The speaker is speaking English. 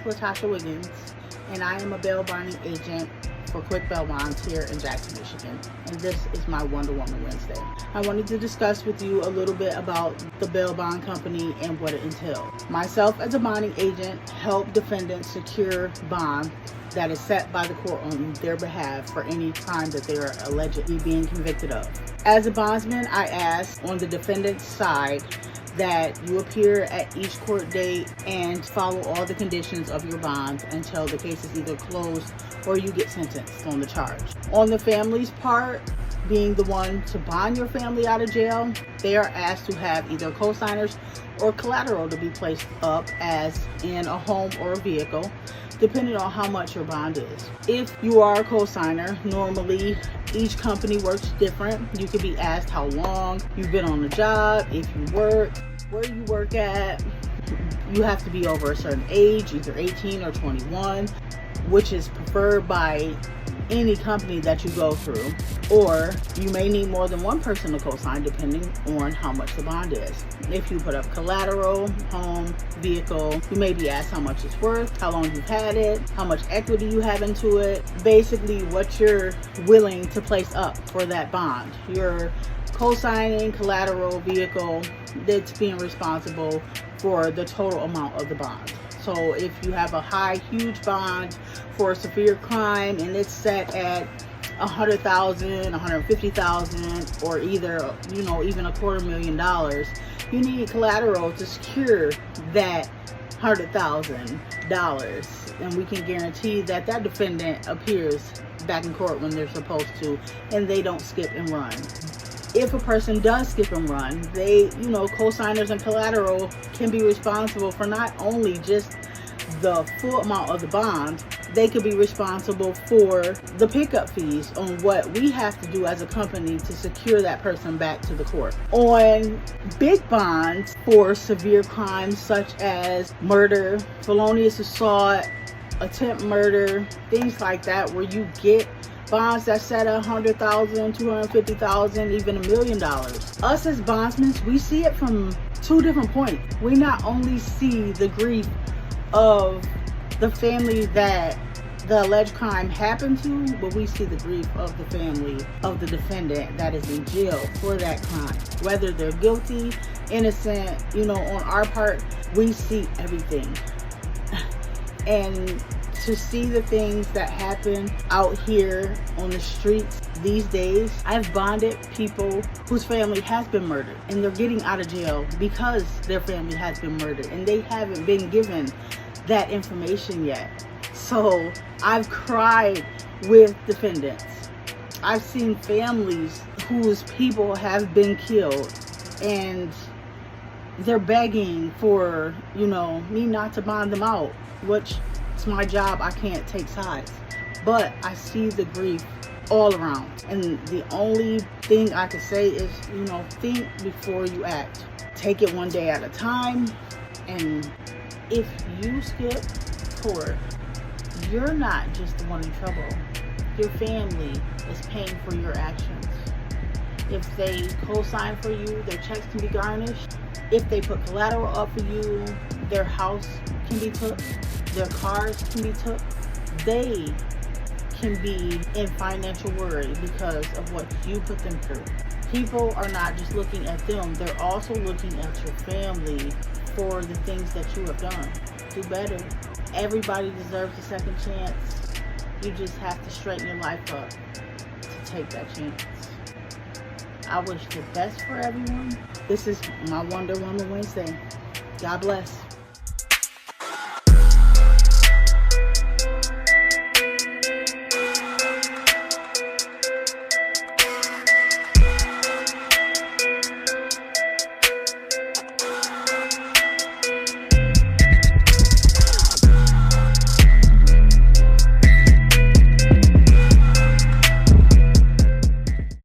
LaTasha Wiggins, and I am a bail bonding agent for Quick Bail Bonds here in Jackson, Michigan. And this is my Wonder Woman Wednesday. I wanted to discuss with you a little bit about the bail bond company and what it entails. Myself as a bonding agent help defendants secure bond that is set by the court on their behalf for any crime that they are allegedly being convicted of. As a bondsman, I ask on the defendant's side that you appear at each court date and follow all the conditions of your bond until the case is either closed or you get sentenced on the charge. On the family's part, being the one to bond your family out of jail, they are asked to have either co-signers or collateral to be placed up, as in a home or a vehicle, depending on how much your bond is. If you are a co-signer, normally each company works different. You could be asked how long you've been on the job, if you work, where you work at. You have to be over a certain age, either 18 or 21, which is preferred by any company that you go through, or you may need more than one person to co-sign depending on how much the bond is. If you put up collateral, home, vehicle, you may be asked how much it's worth, how long you've had it, how much equity you have into it, basically what you're willing to place up for that bond. Your co-signing, collateral, vehicle, that's being responsible for the total amount of the bond. So if you have a huge bond for a severe crime and it's set at $100,000, $150,000, or either, even $250,000, you need collateral to secure that $100,000. And we can guarantee that that defendant appears back in court when they're supposed to, and they don't skip and run. If a person does skip and run, they, co-signers and collateral can be responsible for not only just the full amount of the bond, they could be responsible for the pickup fees on what we have to do as a company to secure that person back to the court. On big bonds for severe crimes such as murder, felonious assault, attempt murder, things like that, where you get bonds that set at $100,000, $250,000, even $1 million. Us as bondsmen, we see it from two different points. We not only see the grief of the family that the alleged crime happened to, but we see the grief of the family of the defendant that is in jail for that crime. Whether they're guilty, innocent, on our part, we see everything. And to see the things that happen out here on the streets these days, I've bonded people whose family has been murdered and they're getting out of jail because their family has been murdered and they haven't been given that information yet. So I've cried with defendants. I've seen families whose people have been killed and they're begging for, me not to bond them out, which it's my job. I can't take sides, but I see the grief all around. And the only thing I can say is, think before you act. Take it one day at a time. And if you skip court, you're not just the one in trouble. Your family is paying for your actions. If they co-sign for you, their checks can be garnished. If they put collateral up for you, their house can be took, their cars can be took. They can be in financial worry because of what you put them through. People are not just looking at them, they're also looking at your family for the things that you have done. Do better. Everybody deserves a second chance. You just have to straighten your life up to take that chance. I wish the best for everyone. This is my Wonder Woman Wednesday. God bless.